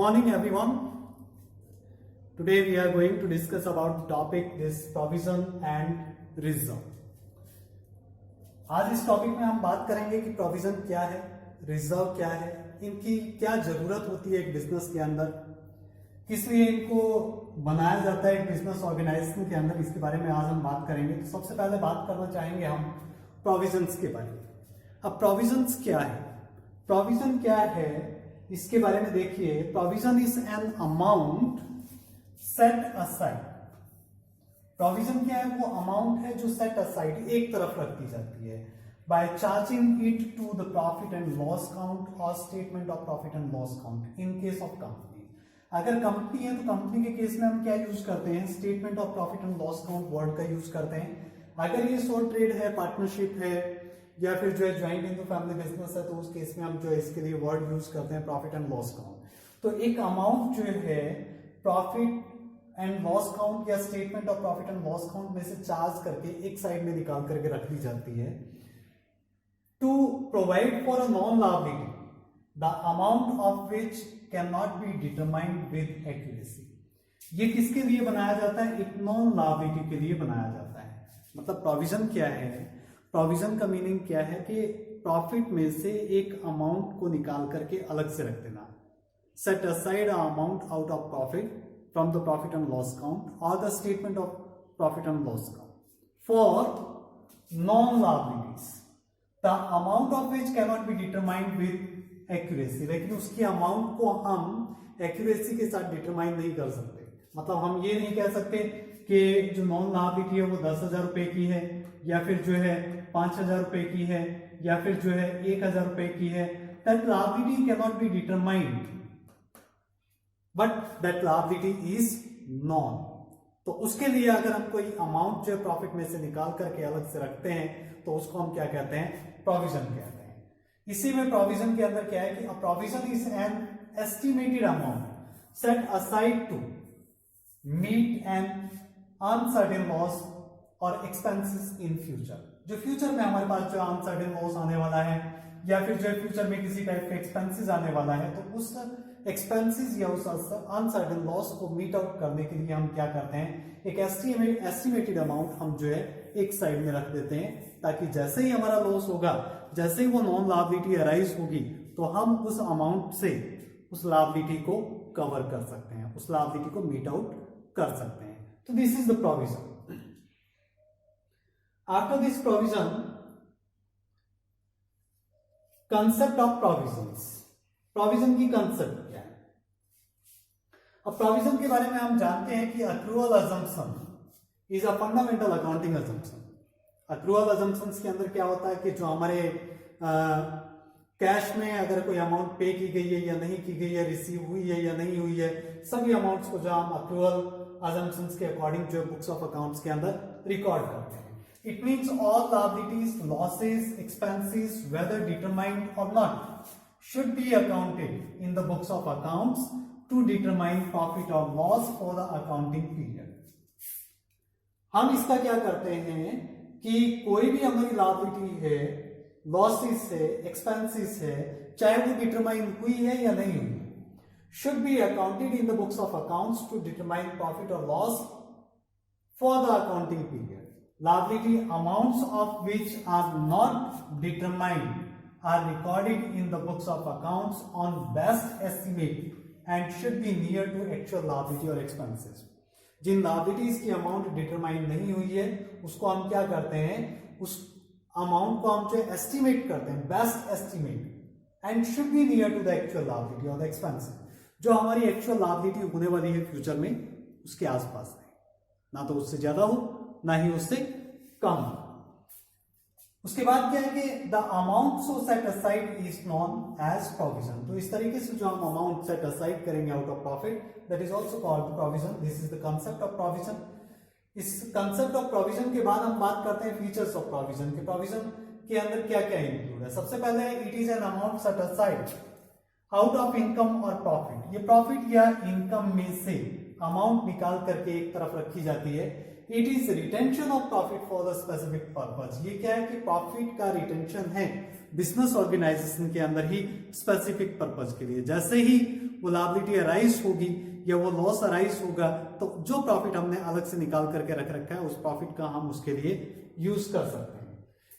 morning everyone. Today we are going to discuss about the topic this provision and reserve. आज इस topic में हम बात करेंगे कि प्रोविजन क्या है, रिजर्व क्या है, इनकी क्या जरूरत होती है एक बिजनेस के अंदर, किस लिए इनको बनाया जाता है एक बिजनेस ऑर्गेनाइजेशन के अंदर, इसके बारे में आज हम बात करेंगे। तो सबसे पहले बात करना चाहेंगे हम प्रोविजंस के बारे में। अब प्रोविजंस क्या है, प्रोविजन क्या है इसके बारे में देखिए। Provision is an amount set aside. Provision क्या है, वो अमाउंट है जो सेट असाइड एक तरफ रख दी जाती है by charging it to the profit and loss account or statement of profit and loss account in case of company. अगर कंपनी है तो कंपनी के केस में हम क्या यूज करते हैं, statement of profit and loss count word का यूज करते हैं। अगर ये सोल ट्रेड है, पार्टनरशिप है या फिर जो है joint in the family business है तो उस केस में हम जो है इसके लिए वर्ड यूज करते हैं प्रॉफिट एंड लॉस काउंट। तो एक अमाउंट जो है प्रॉफिट एंड लॉस काउंट या statement of profit and loss account में से चार्ज करके एक साइड में निकाल करके रख दी जाती है to provide for a known liability the amount of which can not be determined with accuracy. ये किसके लिए बनाया जाता है, एक नॉन लायबिलिटी के लिए बनाया जाता है। मतलब प्रोविजन क्या है, प्रोविजन का मीनिंग क्या है कि प्रॉफिट में से एक अमाउंट को निकाल करके अलग से रख देना। Set aside amount out of profit from the profit and loss account or the statement of profit and loss account for known liabilities the amount of which can not be determined with accuracy. लेकिन उसकी amount को हम accuracy के साथ determine नहीं कर सकते। मतलब हम ये नहीं कह सकते कि जो नॉन लायबिलिटी है वो 10,000 रुपए की है या फिर जो है 5,000 रुपए की है या फिर जो है 1,000 रुपए की है। That liability can not be determined but that liability is non. तो उसके लिए अगर हम कोई अमाउंट जो है प्रॉफिट में से निकाल करके अलग से रखते हैं तो उसको हम क्या कहते हैं, प्रोविजन कहते हैं। इसी में प्रोविजन के अंदर क्या है कि provision is an estimated amount set aside to meet an uncertain loss और एक्सपेंसेस इन फ्यूचर। जो फ्यूचर में हमारे पास जो अनसर्टेन लॉस आने वाला है या फिर जो फ्यूचर में किसी टाइप का एक्सपेंसेस आने वाला है तो उस एक्सपेंसेस या उस अनसर्टेन लॉस को मीट आउट करने के लिए हम क्या करते हैं, एक एस्टिमेटेड अमाउंट हम जो है एक साइड में रख देते हैं ताकि जैसे ही हमारा लॉस होगा, जैसे ही वो नॉन लायबिलिटी अराइज होगी तो हम उस अमाउंट से उस लायबिलिटी को कवर कर सकते हैं, उस लायबिलिटी को मीट आउट कर सकते हैं। तो this is the provision. After this provision, concept of provisions. Provision की concept क्या है? अब provision के बारे में हम जानते हैं कि accrual assumption is a fundamental accounting assumption. Accrual assumptions के अंदर क्या होता है कि जो हमारे कैश में अगर कोई अमाउंट पे की गई है या नहीं की गई है, रिसीव हुई है या नहीं हुई है, सभी अमाउंट्स को जो हम accrual assumptions के अकॉर्डिंग जो बुक्स ऑफ अकाउंट्स के अंदर रिकॉर्ड करते हैं। It means all liabilities, losses, expenses, whether determined or not, should be accounted in the books of accounts to determine profit or loss for the accounting period. हम इसका क्या करते हैं कि कोई भी हमारी liability है, losses है, expenses है, चाहे वो determine हुई है या नहीं हुई, should be accounted in the books of accounts to determine profit or loss for the accounting period. Liability amounts of which are not determined are recorded in the books of accounts on best estimate and should be near to actual liability or expenses. Jin liabilities की amount determine नहीं हुई है उसको हम क्या करते हैं, उस amount को हम जो estimate करते हैं, best estimate and should be near to the actual liability or the expenses. जो हमारी actual liability होने वाली है फ्यूचर में उसके आसपास है, ना तो उससे ज्यादा हो ना ही उससे कम। उसके बाद क्या है कि the amount so set aside is known as provision. तो इस तरीके से जो हम अमाउंट सेट असाइड करेंगे out of profit that is also called provision. This is the concept of provision. इस कांसेप्ट ऑफ प्रोविजन के बाद हम बात करते हैं फीचर्स ऑफ प्रोविजन के। प्रोविजन के अंदर क्या क्या इंक्लूड है। सबसे पहले it is an amount set aside out of income और प्रॉफिट। ये प्रॉफिट या इनकम में से अमाउंट निकाल करके एक तरफ रखी जाती है। It is retention of profit for the specific purpose. ये क्या है कि प्रॉफिट का रिटेंशन है बिजनेस ऑर्गेनाइजेशन के अंदर ही स्पेसिफिक पर्पज के लिए। जैसे ही वो लायबिलिटी अराइज होगी या वो लॉस अराइज होगा तो जो प्रॉफिट हमने अलग से निकाल करके रख रखा है उस प्रॉफिट का हम उसके लिए यूज कर सकते हैं।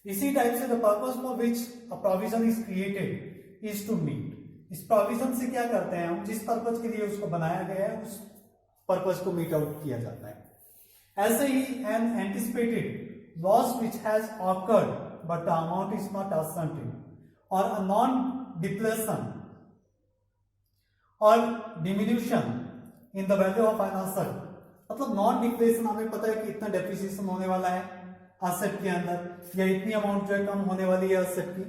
इसी टाइप से the purpose for which a provision is created is to meet, इस प्रोविजन से क्या करते हैं हम, जिस पर्पज के लिए उसको बनाया गया है उस पर्पज को मीट आउट किया जाता है। ऐसे ही an anticipated loss which has occurred but the amount is not certain or a known depletion or diminution in the value of an asset, मतलब नॉन डिप्लेशन हमें पता है कि इतना डेप्रिसिएशन होने वाला है एसेट के अंदर या इतनी अमाउंट जो है कम होने वाली है एसेट की,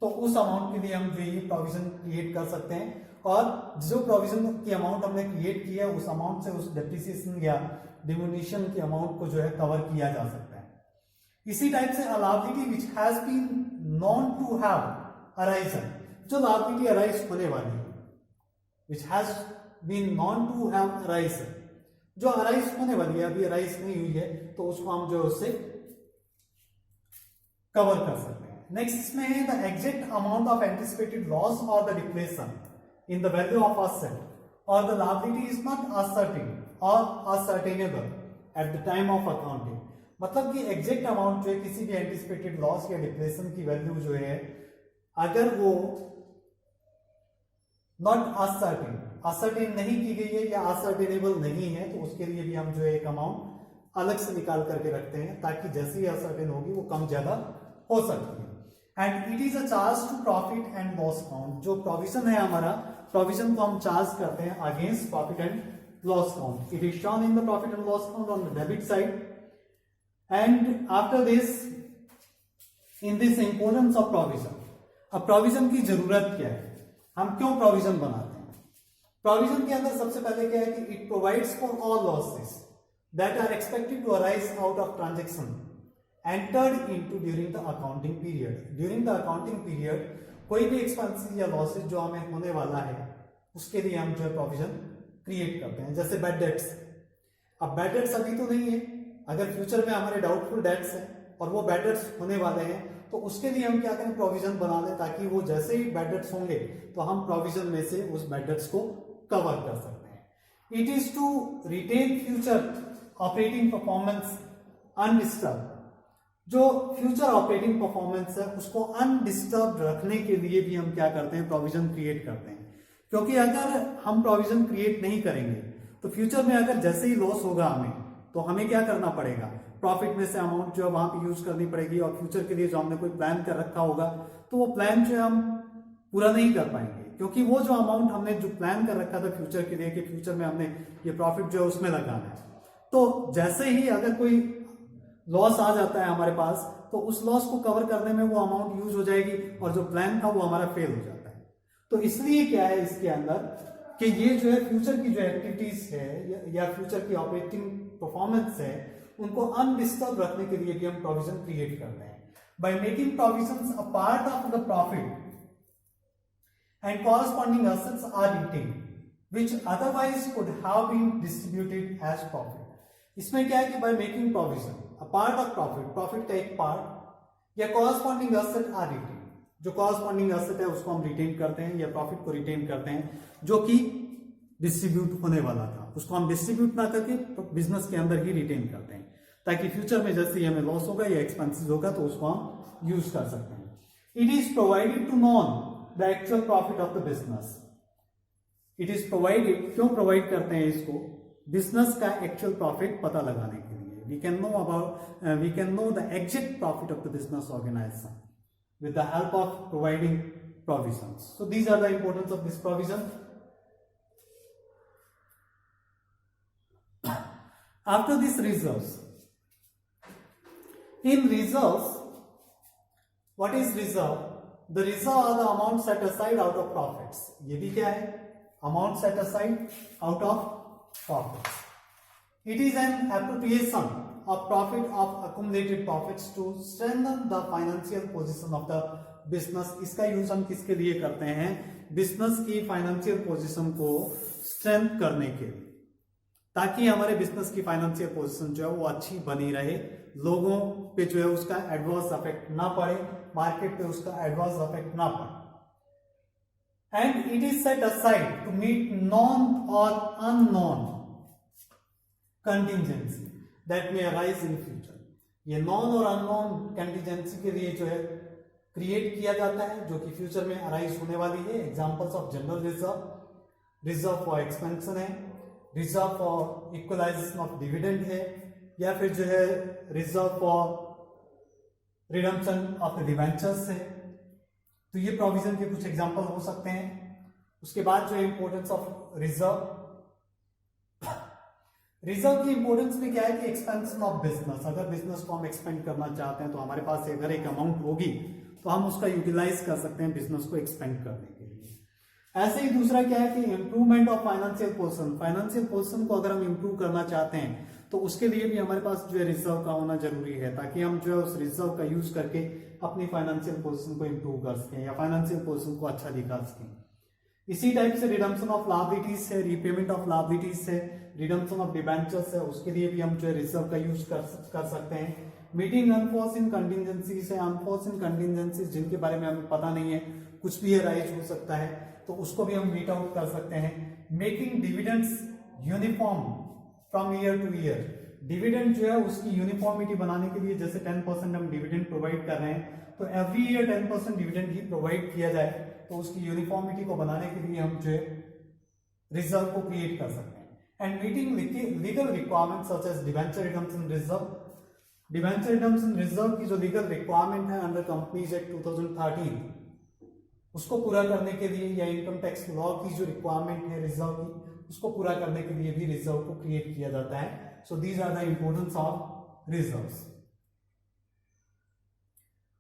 तो उस अमाउंट के लिए हम जो है प्रोविजन क्रिएट कर सकते हैं और जो प्रोविजन की अमाउंट हमने क्रिएट की है उस अमाउंट से उस डेप्रिसिएशन या डिमिन्यूशन की अमाउंट को जो है कवर किया जा सकता है। इसी टाइप से liability which has been known to have arisen, जो लायबिलिटी अराइज होने वाली है, which has been known to have arisen, जो अराइज होने वाली है, अभी अराइज नहीं हुई है, तो उसको हम जो उससे कवर कर सकते हैं। नेक्स्ट इसमें है the exact amount of anticipated loss or the depletion in the value of asset or the liability is not ascertain or ascertainable at the time of accounting, मतलब कि एग्जैक्ट अमाउंट जो है किसी भी एंटिसिपेटेड लॉस या depletion की value जो है अगर वो नॉट असर्टेन, असर्टेन नहीं की गई है या असर्टेनेबल नहीं है, तो उसके लिए भी हम जो है एक अमाउंट अलग से निकाल करके रखते हैं ताकि जैसे ही असर्टेन होगी वो कम ज्यादा हो सकती है। And it is a charge to profit and loss account, जो प्रोविजन है हमारा, प्रोविजन को हम चार्ज करते हैं against profit and loss account. It is shown in the profit and loss account on the debit side. And after this, in this importance of provision, अब provision की जरूरत क्या है, हम क्यों प्रोविजन बनाते हैं? प्रोविजन के अंदर सबसे पहले क्या है कि it provides for all losses that are expected to arise out of transaction entered into during the accounting period. During the accounting period कोई भी एक्सपेंसेस या लॉसेस जो हमें होने वाला है उसके लिए हम जो है प्रोविजन क्रिएट करते हैं। जैसे बैड डेट्स, अब बैड डेट्स अभी तो नहीं है, अगर फ्यूचर में हमारे डाउटफुल डेट्स हैं और वो बैड डेट्स होने वाले हैं तो उसके लिए हम क्या करें, प्रोविजन बना लें ताकि वो जैसे ही बैड डेट्स होंगे तो हम प्रोविजन में से उस बैड डेट्स को कवर कर सकते हैं। It is to retain future operating performance undisturbed, जो फ्यूचर ऑपरेटिंग परफॉर्मेंस है उसको अनडिस्टर्ब रखने के लिए भी हम क्या करते हैं, प्रोविजन क्रिएट करते हैं। क्योंकि अगर हम प्रोविजन क्रिएट नहीं करेंगे तो फ्यूचर में अगर जैसे ही लॉस होगा हमें, तो हमें क्या करना पड़ेगा, प्रॉफिट में से अमाउंट जो है वहां पे यूज करनी पड़ेगी और फ्यूचर के लिए जो हमने कोई प्लान कर रखा होगा तो वो प्लान जो है हम पूरा नहीं कर पाएंगे, क्योंकि वो जो अमाउंट हमने जो प्लान कर रखा था फ्यूचर के लिए कि फ्यूचर में हमने ये प्रॉफिट जो है उसमें लगाना है, तो जैसे ही अगर कोई लॉस आ जाता है हमारे पास तो उस लॉस को कवर करने में वो अमाउंट यूज हो जाएगी और जो प्लान था वो हमारा फेल हो जाता है। तो इसलिए क्या है इसके अंदर कि ये जो है फ्यूचर की जो एक्टिविटीज है या फ्यूचर की ऑपरेटिंग परफॉर्मेंस है उनको अनडिस्टर्ब रखने के लिए भी हम प्रोविजन क्रिएट करते हैं। By making provisions a part of the profit and corresponding assets are retained which otherwise could have been distributed as profit. इसमें क्या है कि by making provision a part of profit, profit का एक part या corresponding asset are retained, जो corresponding asset है उसको हम रिटेन करते हैं या प्रॉफिट को रिटेन करते हैं जो कि डिस्ट्रीब्यूट होने वाला था, उसको हम डिस्ट्रीब्यूट ना करके बिजनेस के अंदर ही रिटेन करते हैं ताकि फ्यूचर में जैसे हमें लॉस होगा या एक्सपेंसेस होगा तो उसको हम यूज कर सकते हैं। It is provided to known the actual profit of the business. It is provided, क्यों प्रोवाइड करते हैं इसको, बिजनेस का एक्चुअल प्रॉफिट पता लगाने के लिए। We can know the exact profit of the business organization with the help of providing provisions. So these are the importance of this provision. After this reserves, in reserves, what is reserve? The reserve are the amount set aside out of profits. ये भी क्या है, amount set aside out of profits. It is an appropriation of profit of accumulated profits to strengthen the financial position of the business. इसका use हम किसके लिए करते हैं, बिजनेस की फाइनेंशियल पोजीशन को स्ट्रेंथ करने के लिए। ताकि हमारे बिजनेस की फाइनेंशियल पोजीशन जो है वो अच्छी बनी रहे, लोगों पे जो है उसका एडवर्स इफेक्ट ना पड़े, मार्केट पे उसका एडवर्स इफेक्ट ना पड़े। And it is set aside to meet known or unknown contingency that may arise in future. ये नॉन और अननोन कंटिजेंसी के लिए जो है क्रिएट किया जाता है, जो कि फ्यूचर में अराइज होने वाली है। Examples of general reserve, reserve for expansion है, reserve for equalisation of dividend है, या फिर जो है reserve for redemption of the debentures है। तो ये प्रोविजन के कुछ एग्जांपल हो सकते हैं। उसके बाद जो है इंपॉर्टेंस ऑफ रिजर्व, रिजर्व की इंपॉर्टेंस में क्या है कि एक्सपेंशन ऑफ बिजनेस, अगर बिजनेस को हम एक्सपेंड करना चाहते हैं तो हमारे पास अगर एक अमाउंट होगी तो हम उसका यूटिलाइज कर सकते हैं बिजनेस को एक्सपेंड करने के लिए। ऐसे ही दूसरा क्या है कि improvement of financial position, financial position को अगर हम इंप्रूव करना चाहते हैं तो उसके लिए भी हमारे पास जो है रिजर्व का होना जरूरी है, ताकि हम जो है उस रिजर्व का यूज करके अपनी फाइनेंशियल पोजीशन को इंप्रूव कर सकें या फाइनेंशियल पोजीशन को अच्छा दिखा सकें। इसी टाइप से रिडम्पशन ऑफ लायबिलिटीज है, रीपेमेंट ऑफ लायबिलिटीज है, रिडम्पशन ऑफ डिबेंचर्स है, उसके लिए भी हम जो है रिजर्व का यूज कर सकते हैं। मीटिंग अनफोर्सिन कंटिजेंसीज है, अनफोर्सिन कंटिजेंसीज जिनके बारे में हमें पता नहीं है, कुछ भी राइज हो सकता है, तो उसको भी हम मीट आउट कर सकते हैं। Making dividends uniform from year two year, dividend जो है उसकी यूनिफॉर्मिटी बनाने के लिए, जैसे 10% हम डिविडेंड प्रोवाइड कर रहे हैं तो एवरी ईयर 10% डिविडेंड ही प्रोवाइड किया जाए, तो उसकी यूनिफॉर्मिटी को बनाने के लिए हम जो है रिजर्व को क्रिएट कर सकते हैं। And meeting legal requirement such as debenture redemption reserve, debenture redemption reserve की जो लीगल रिक्वायरमेंट है अंडर कंपनीज एक्ट 2013 उसको पूरा करने के लिए, या इनकम टैक्स लॉ की जो रिक्वायरमेंट है रिजर्व की उसको पूरा करने के लिए भी रिजर्व को क्रिएट किया जाता है। So these are the importance of reserves.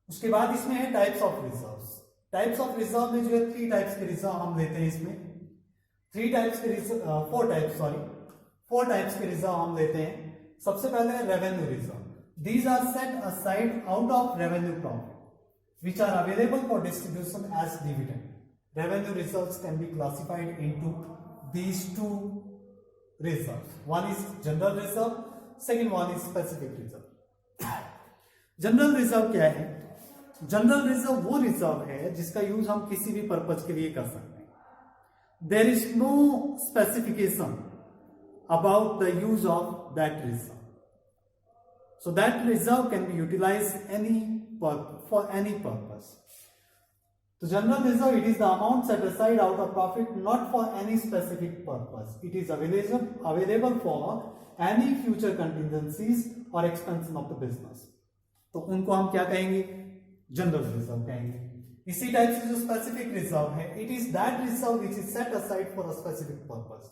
उसके बाद इसमें है types of reserves. Types of reserve में जो है 3 टाइप्स के रिजर्व हम लेते हैं इसमें, 4 टाइप्स के रिजर्व हम लेते हैं। सबसे पहले है revenue reserve. These are set aside out of revenue profit which are available for distribution as dividend. Revenue reserves can be classified into these 2 reserves. One is general reserve, second one is specific reserve. General reserve क्या है? General reserve वो reserve है जिसका use हम किसी भी purpose के लिए कर सकते हैं। There is no specification about the use of that reserve, so that reserve can be utilized for any purpose. So general reserve, it is the amount set aside out of profit not for any specific purpose. It is available for any future contingencies or expansion of the business. तो उनको हम क्या कहेंगे? General reserve कहेंगे। इसी type से जो specific reserve है, it is that reserve which is set aside for a specific purpose.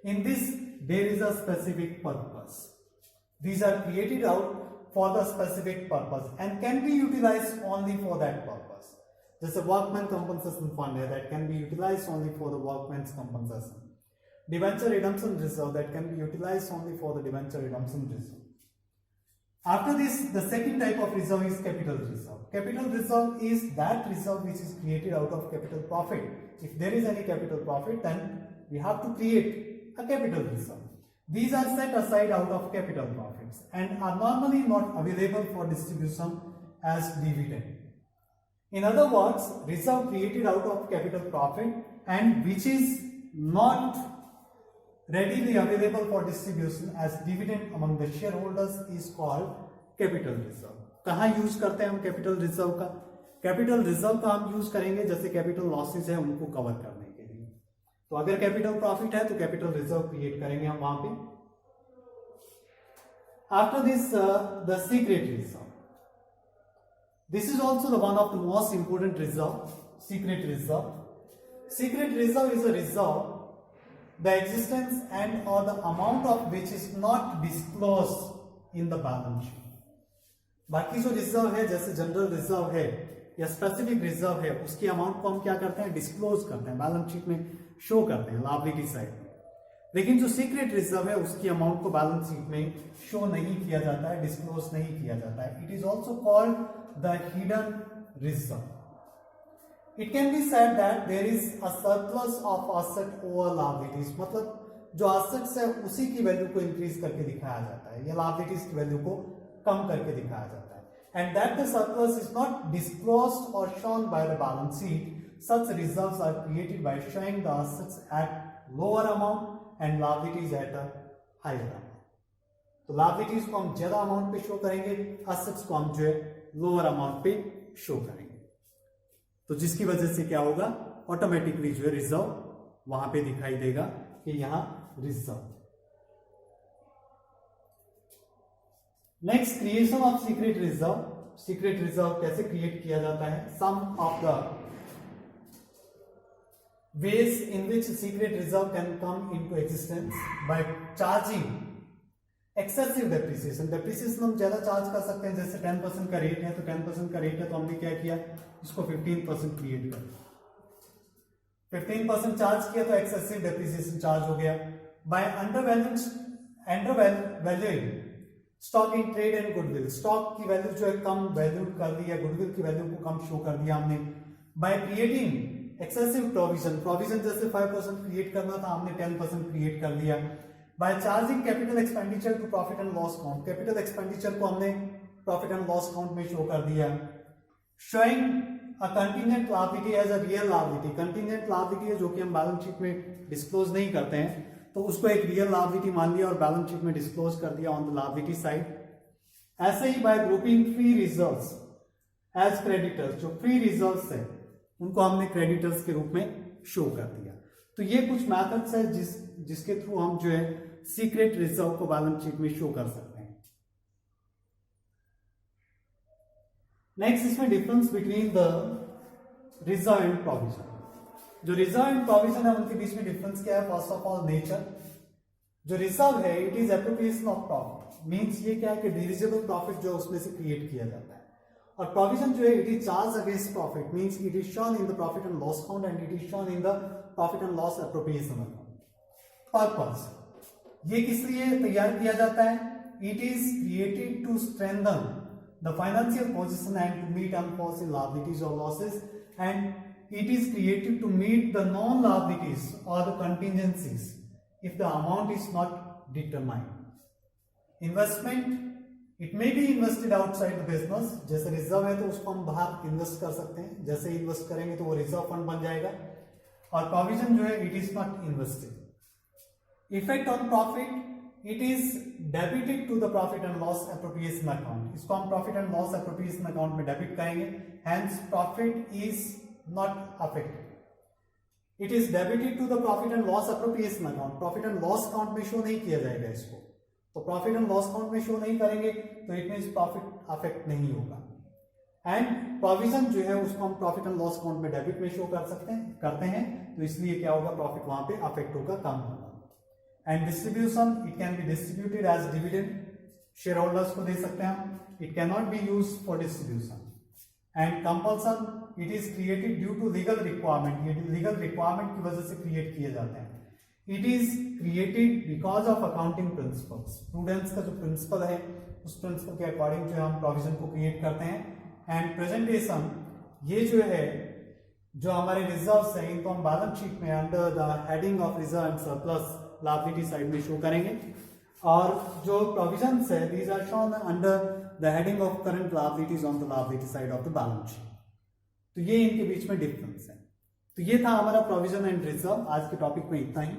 In this there is a specific purpose. These are created out for the specific purpose and can be utilized only for that purpose. जैसे workman compensation fund है, that can be utilized only for the workman's compensation. Debenture redemption reserve, that can be utilized only for the debenture redemption reserve. After this, the second type of reserve is capital reserve. Capital reserve is that reserve which is created out of capital profit. If there is any capital profit, then we have to create a capital reserve. These are set aside out of capital profits and are normally not available for distribution as dividend. In other words, reserve created out of capital profit and which is not readily available for distribution as dividend among the shareholders is called capital reserve. कहाँ use करते हैं हम capital reserve का? Capital reserve का हम use करेंगे जैसे capital losses है उनको कवर करने के लिए। तो अगर कैपिटल प्रॉफिट है तो कैपिटल रिजर्व क्रिएट करेंगे हम वहां पे। After this the secret reserve, this is also the one of the most important reserve, secret reserve. Secret reserve is a reserve the existence and or the amount of which is not disclosed in the balance sheet. बाकी जो reserve है जैसे general reserve है या specific reserve है, उसकी amount को हम क्या करते हैं? डिस्क्लोज करते हैं, बैलेंस शीट में शो करते हैं लायबिलिटी साइड में। लेकिन जो सीक्रेट रिजर्व है उसकी अमाउंट को बैलेंस शीट में शो नहीं किया जाता है, डिस्क्लोज नहीं किया जाता है। It is also called the hidden reserve. It can be said that there is a surplus of asset over liabilities, मतलब जो एसेट्स है उसी की वैल्यू को इंक्रीज करके दिखाया जाता है, या लायबिलिटीज की वैल्यू को कम करके दिखाया जाता है. And that the surplus is not disclosed or shown by the balance sheet. Such reserves are created by showing the assets at lower amount and liabilities at a higher amount. तो liabilities को हम ज्यादा amount पे show करेंगे, assets को हम जो है लोअर अमाउंट पे शो करेंगे. तो जिसकी वजह से क्या होगा, ऑटोमेटिकली जो है रिजर्व वहां पे दिखाई देगा कि यहां reserve. Next, creation of secret reserve. Secret reserve कैसे क्रिएट किया जाता है? Some of the ways in which secret reserve can come into existence by charging excessive depreciation. depreciation हम ज्यादा चार्ज कर सकते हैं, जैसे 10% का रेट है तो 10% का रेट है तो हमने क्या किया, इसको 15% क्रिएट कर 15% चार्ज किया तो एक्सेसिव डेप्रिसिएशन चार्ज हो गया. By undervaluing stock in trade and goodwill. Stock की वैल्यू जो है कम वैल्यू कर दी है, गुडविल की वैल्यू को कम शो कर दिया हमने. बाय क्रिएटिंग एक्सेसिव प्रोविजन जैसे 5% क्रिएट करना था, हमने 10% क्रिएट कर दिया. By charging capital expenditure to profit and loss account. Capital expenditure को हमने प्रॉफिट एंड लॉस काउंट में शो कर दिया. Showing a contingent liability as a real liability. Contingent liability है जो कि हम बैलेंस शीट में डिस्क्लोज नहीं करते हैं, तो उसको एक रियल लायबिलिटी मान लिया और बैलेंस शीट में डिस्क्लोज कर दिया ऑन द लायबिलिटी साइड. ऐसे ही by grouping free reserves as creditors. जो फ्री रिजर्व्स है उनको हमने क्रेडिटर्स के रूप में शो कर दिया. तो ये कुछ मेथड्स है जिसके थ्रू हम जो है सीक्रेट रिजर्व को बैलेंस शीट में शो कर सकते हैं. नेक्स्ट, इसमें difference between the reserve and provision. जो रिजर्व एंड प्रोविजन है उनके बीच में डिफरेंस क्या है? First of all nature. जो रिजर्व है it is appropriation of profit. Means ये क्या है कि डिविजिबल प्रॉफिट जो उसमें से क्रिएट किया जाता है. और प्रोविजन जो है it is charge against profit. Means it is shown in the profit and loss account and it is shown in the profit and loss appropriation account. Purpose, ये किस लिए तैयार किया जाता है? It is created to strengthen the financial position and to meet unforeseen liabilities or losses, and it is created to meet the known liabilities or the contingencies if the amount is not determined. Investment, it may be invested outside the business. जैसे reserve है तो उसको हम बाहर invest कर सकते हैं, जैसे इन्वेस्ट करेंगे तो वो रिजर्व फंड बन जाएगा. और प्रोविजन जो है it is not invested. Effect on profit, it is debited to the profit and loss appropriation account. इसको हम profit and loss appropriation account में डेबिट करेंगे. Hence profit is not affected. It is debited to the profit and loss appropriation account. Profit and loss account में show नहीं किया जाएगा इसको, तो प्रॉफिट एंड लॉस अकाउंट में शो नहीं करेंगे तो इट मींस प्रॉफिट अफेक्ट नहीं होगा. एंड प्रोविजन जो है उसको हम प्रॉफिट एंड लॉस अकाउंट में डेबिट में शो करते हैं, तो इसलिए क्या होगा, प्रॉफिट वहां पे अफेक्ट होगा, कम होगा. And distribution, it can be distributed as dividend. Share holders को दे सकते हैं हम. It can not be used for distribution. And compulsion, it is created due to legal requirement. ये लीगल रिक्वायरमेंट की वजह से क्रिएट किए जाते हैं. It is created because of accounting principles. Prudence का जो प्रिंसिपल है उस प्रिंसिपल के अकॉर्डिंग जो हम प्रोविजन को क्रिएट करते हैं. एंड प्रेजेंटेशन, ये जो है जो हमारे रिजर्व्स हैं इनको हम बैलेंस शीट में under the heading of reserve and surplus liability side में शो करेंगे. और जो प्रोविजंस है these are shown under the heading of current liabilities on the liability side of the balance sheet. तो ये इनके बीच में डिफरेंस है. तो ये था हमारा प्रोविजन एंड रिजर्व. आज के टॉपिक में इतना ही.